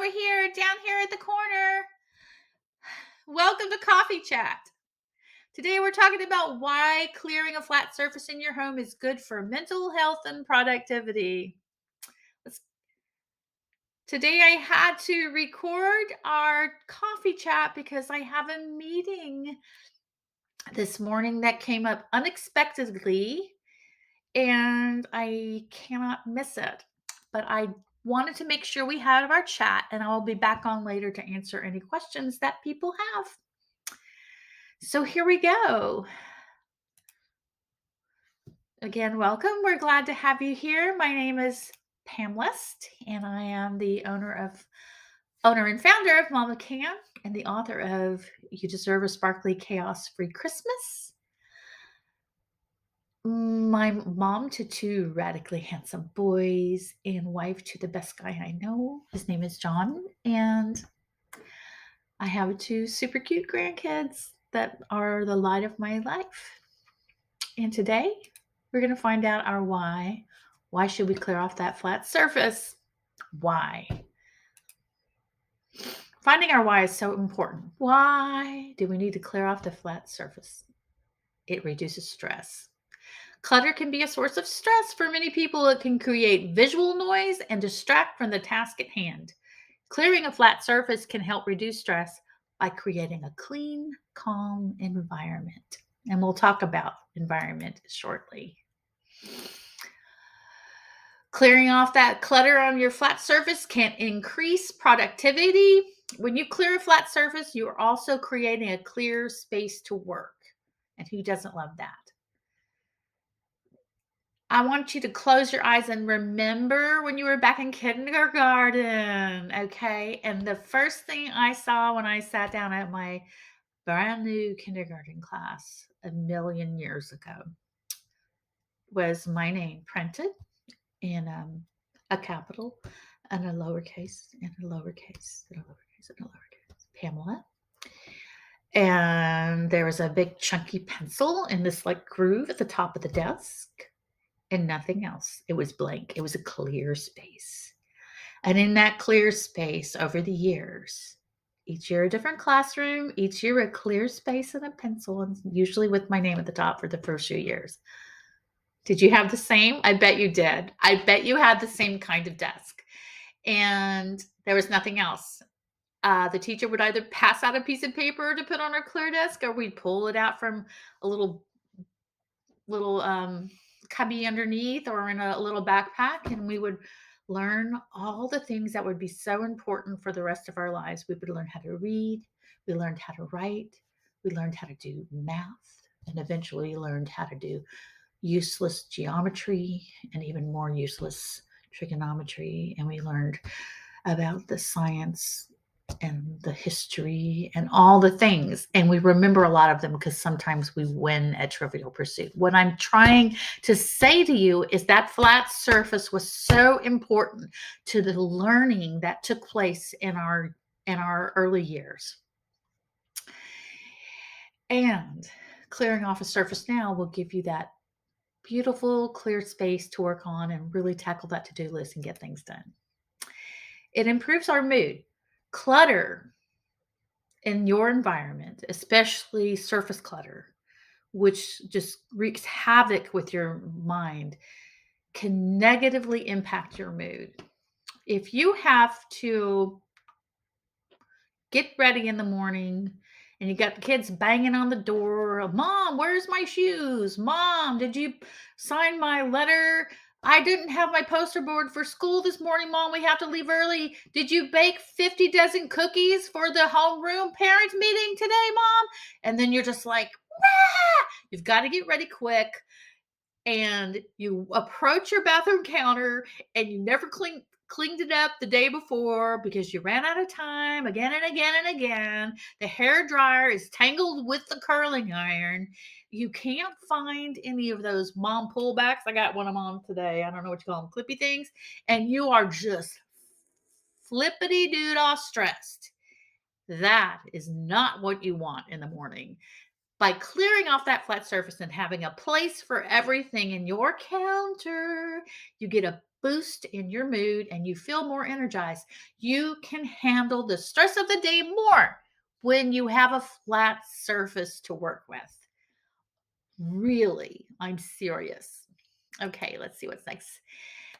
over here, down here at the corner. Welcome to Coffee Chat. Today we're talking about why clearing a flat surface in your home is good for mental health and productivity. Today I had to record our coffee chat because I have a meeting this morning that came up unexpectedly and I cannot miss it. But I wanted to make sure we had our chat, and I'll be back on later to answer any questions that people have. So here we go. Again, welcome. We're glad to have you here. My name is Pam West, and I am the owner and founder of Mama Can, and the author of You Deserve a Sparkly Chaos-Free Christmas. My mom to two radically handsome boys, and wife to the best guy I know. His name is John, and I have two super cute grandkids that are the light of my life. And today we're going to find out our why. Why should we clear off that flat surface? Why? Finding our why is so important. Why do we need to clear off the flat surface? It reduces stress. Clutter can be a source of stress for many people. It can create visual noise and distract from the task at hand. Clearing a flat surface can help reduce stress by creating a clean, calm environment. And we'll talk about environment shortly. Clearing off that clutter on your flat surface can increase productivity. When you clear a flat surface, you are also creating a clear space to work. And who doesn't love that? I want you to close your eyes and remember when you were back in kindergarten, okay? And the first thing I saw when I sat down at my brand new kindergarten class a million years ago was my name printed in a capital and a lowercase and a lowercase and a lowercase and a lowercase, Pamela. And there was a big chunky pencil in this like groove at the top of the desk and nothing else. It was blank. It was a clear space. And in that clear space over the years, each year a different classroom, each year a clear space and a pencil, and usually with my name at the top for the first few years. Did you have the same? I bet you did. I bet you had the same kind of desk. And there was nothing else. The teacher would either pass out a piece of paper to put on our clear desk, or we'd pull it out from a little cubby underneath or in a little backpack, and we would learn all the things that would be so important for the rest of our lives. We would learn how to read, we learned how to write, we learned how to do math, and eventually learned how to do useless geometry and even more useless trigonometry. And we learned about the science and the history and all the things. And we remember a lot of them because sometimes we win at Trivial Pursuit. What I'm trying to say to you is that flat surface was so important to the learning that took place in our early years. And clearing off a surface now will give you that beautiful, clear space to work on and really tackle that to-do list and get things done. It improves our mood. Clutter in your environment, especially surface clutter, which just wreaks havoc with your mind, can negatively impact your mood. If you have to get ready in the morning and you got the kids banging on the door, Mom, where's my shoes? Mom, did you sign my letter? I didn't have my poster board for school this morning, Mom. We have to leave early. Did you bake 50 dozen cookies for the homeroom parent meeting today, Mom? And then you're just like, ah! You've got to get ready quick. And you approach your bathroom counter and you never cleaned it up the day before because you ran out of time again and again and again. The hair dryer is tangled with the curling iron. You can't find any of those mom pullbacks. I got one of them today. I don't know what you call them, clippy things. And you are just flippity doodah stressed. That is not what you want in the morning. By clearing off that flat surface and having a place for everything in your counter, you get a boost in your mood and you feel more energized. You can handle the stress of the day more when you have a flat surface to work with. Really, I'm serious. Okay, let's see what's next.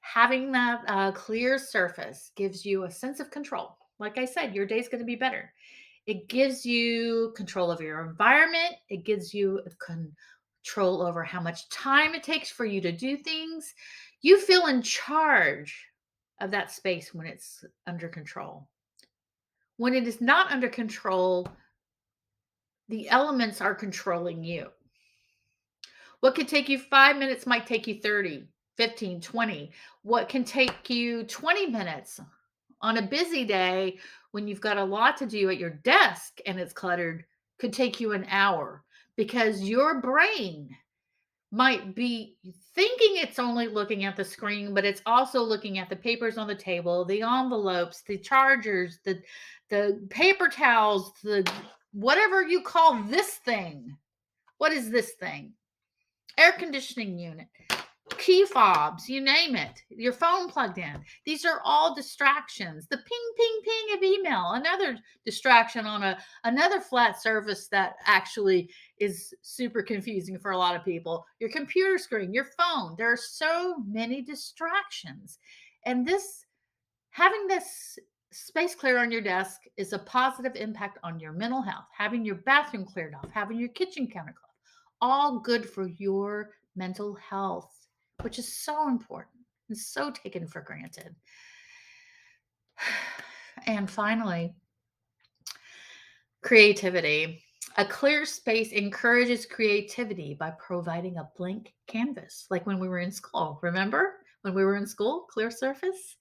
Having that clear surface gives you a sense of control. Like I said, your day's going to be better. It gives you control over your environment. It gives you control over how much time it takes for you to do things. You feel in charge of that space when it's under control. When it is not under control, the elements are controlling you. What could take you 5 minutes might take you 30, 15, 20. What can take you 20 minutes on a busy day when you've got a lot to do at your desk and it's cluttered could take you an hour because your brain might be thinking it's only looking at the screen, but it's also looking at the papers on the table, the envelopes, the chargers, the paper towels, the whatever you call this thing. What is this thing? Air conditioning unit, key fobs, you name it, your phone plugged in. These are all distractions. The ping, ping, ping of email, another distraction on another flat surface that actually is super confusing for a lot of people. Your computer screen, your phone. There are so many distractions. And having this space clear on your desk is a positive impact on your mental health. Having your bathroom cleared off, having your kitchen counter cleared, all good for your mental health, which is so important and so taken for granted. And finally, creativity. A clear space encourages creativity by providing a blank canvas, like when we were in school. Remember when we were in school, clear surface?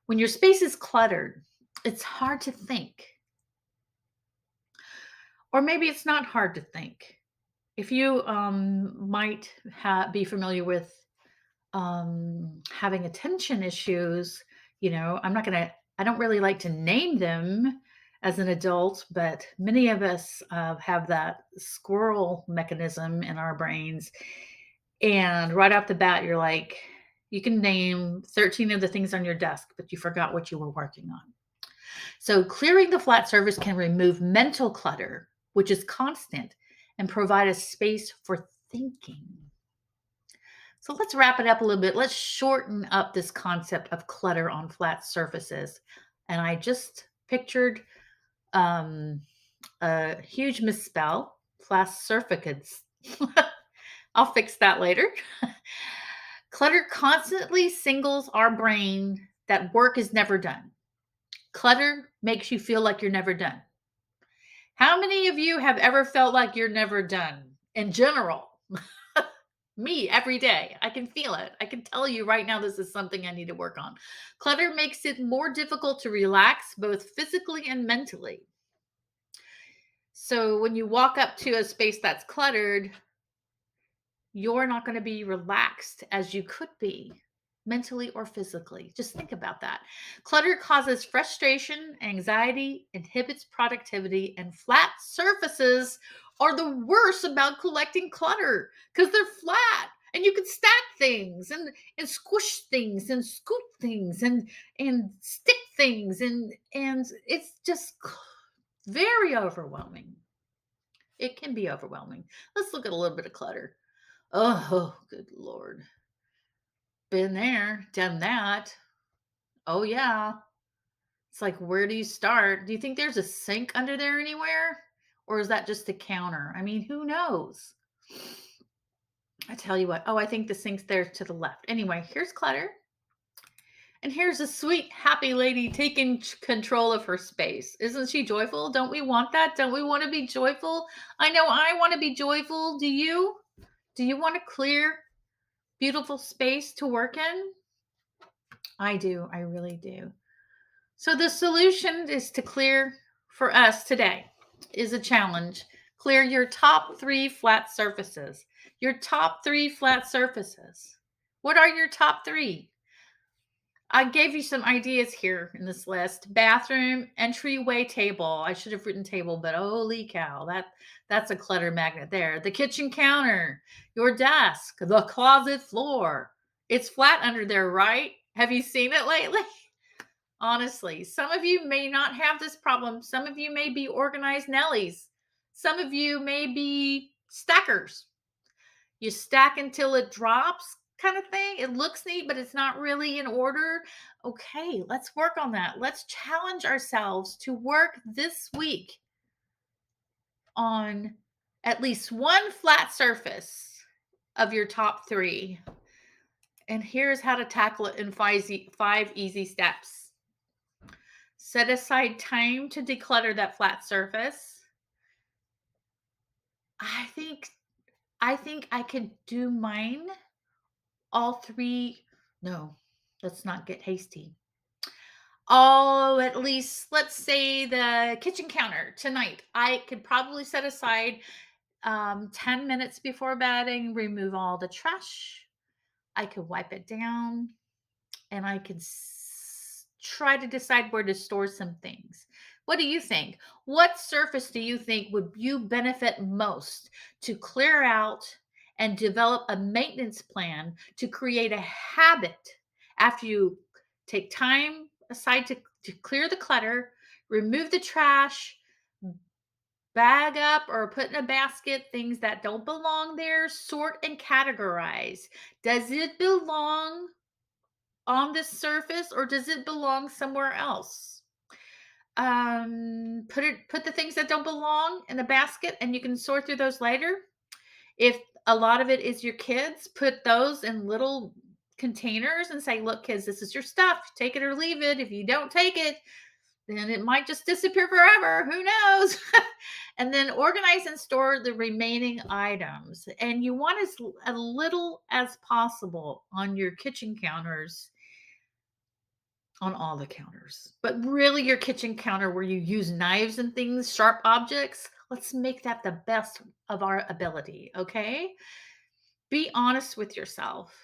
When your space is cluttered, it's hard to think. Or maybe it's not hard to think. If you might be familiar with having attention issues, I don't really like to name them as an adult, but many of us have that squirrel mechanism in our brains. And right off the bat, you're like, you can name 13 of the things on your desk, but you forgot what you were working on. So clearing the flat surface can remove mental clutter, which is constant, and provide a space for thinking. So let's wrap it up a little bit. Let's shorten up this concept of clutter on flat surfaces. And I just pictured a huge misspell, flat-surfaces. I'll fix that later. Clutter constantly signals our brain that work is never done. Clutter makes you feel like you're never done. How many of you have ever felt like you're never done in general? Me every day. I can feel it. I can tell you right now, this is something I need to work on. Clutter makes it more difficult to relax, both physically and mentally. So when you walk up to a space that's cluttered, you're not going to be relaxed as you could be mentally or physically. Just think about that. Clutter causes frustration, anxiety, inhibits productivity, and flat surfaces are the worst about collecting clutter because they're flat and you can stack things and squish things and scoop things and stick things and it's just very overwhelming. It can be overwhelming. Let's look at a little bit of clutter. Oh, good Lord. Been there, done that. Oh, yeah. It's like, where do you start? Do you think there's a sink under there anywhere? Or is that just a counter? I mean, who knows? I tell you what. Oh, I think the sink's there to the left. Anyway, here's clutter. And here's a sweet, happy lady taking control of her space. Isn't she joyful? Don't we want that? Don't we want to be joyful? I know I want to be joyful. Do you? Do you want a clear, beautiful space to work in? I do. I really do. So the solution is to clear for us today is a challenge. Clear your top 3 flat surfaces. Your top 3 flat surfaces. What are your top 3? I gave you some ideas here in this list. Bathroom, entryway table. I should have written table, but holy cow, that's a clutter magnet there. The kitchen counter, your desk, the closet floor. It's flat under there, right? Have you seen it lately? Honestly, some of you may not have this problem. Some of you may be organized Nellies. Some of you may be stackers. You stack until it drops kind of thing. It looks neat, but it's not really in order. Okay, let's work on that. Let's challenge ourselves to work this week on at least one flat surface of your top 3. And here's how to tackle it in 5 easy steps. Set aside time to declutter that flat surface. I think I could do mine all 3. No, let's not get hasty. Oh, at least let's say the kitchen counter tonight. I could probably set aside 10 minutes before bedding, remove all the trash. I could wipe it down, and I could try to decide where to store some things. What do you think? What surface do you think would you benefit most to clear out and develop a maintenance plan to create a habit after you take time aside to clear the clutter, remove the trash, bag up or put in a basket things that don't belong there, sort and categorize. Does it belong on this surface or does it belong somewhere else? Put the things that don't belong in a basket and you can sort through those later. If a lot of it is your kids, put those in little containers and say, look, kids, this is your stuff. Take it or leave it. If you don't take it, then it might just disappear forever. Who knows? And then organize and store the remaining items. And you want as a little as possible on your kitchen counters, on all the counters. But really, your kitchen counter where you use knives and things, sharp objects, let's make that the best of our ability, okay? Be honest with yourself.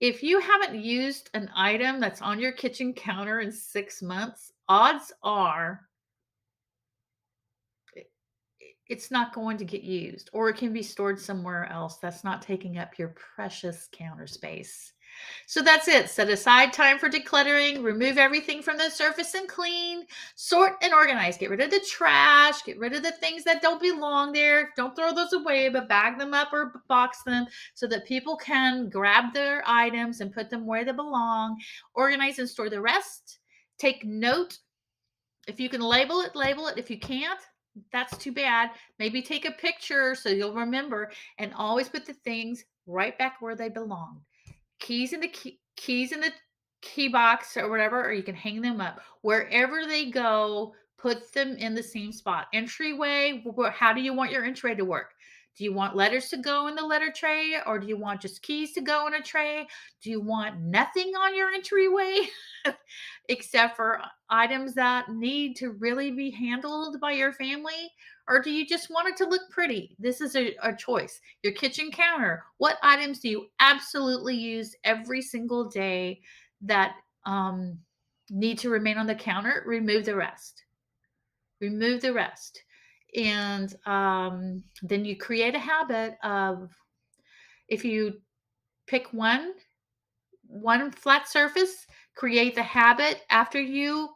If you haven't used an item that's on your kitchen counter in 6 months, odds are it's not going to get used, or it can be stored somewhere else that's not taking up your precious counter space. So that's it. Set aside time for decluttering, remove everything from the surface and clean, sort and organize. Get rid of the trash, get rid of the things that don't belong there. Don't throw those away, but bag them up or box them so that people can grab their items and put them where they belong. Organize and store the rest. Take note. If you can label it, label it. If you can't, that's too bad. Maybe take a picture so you'll remember, and always put the things right back where they belong. Keys in the key box or whatever, or you can hang them up. Wherever they go, put them in the same spot. Entryway, how do you want your entryway to work? Do you want letters to go in the letter tray, or do you want just keys to go in a tray? Do you want nothing on your entryway except for items that need to really be handled by your family? Or do you just want it to look pretty? This is a choice. Your kitchen counter. What items do you absolutely use every single day that need to remain on the counter? Remove the rest. Remove the rest. And then you create a habit of, if you pick one flat surface, create the habit after you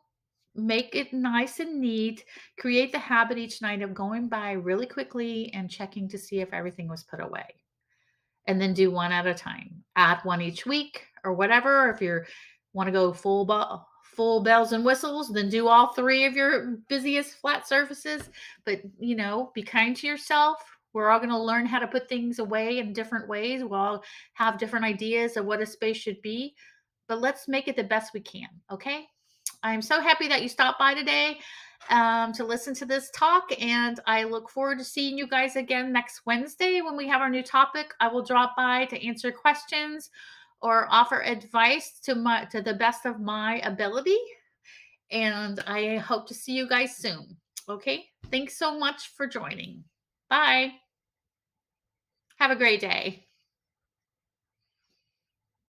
make it nice and neat. Create the habit each night of going by really quickly and checking to see if everything was put away. And then do one at a time. Add one each week or whatever. If you want to go full bells and whistles, then do all 3 of your busiest flat surfaces. But, be kind to yourself. We're all going to learn how to put things away in different ways. We'll all have different ideas of what a space should be. But let's make it the best we can, okay? I'm so happy that you stopped by today to listen to this talk, and I look forward to seeing you guys again next Wednesday when we have our new topic. I will drop by to answer questions or offer advice to the best of my ability, and I hope to see you guys soon. Okay? Thanks so much for joining. Bye. Have a great day.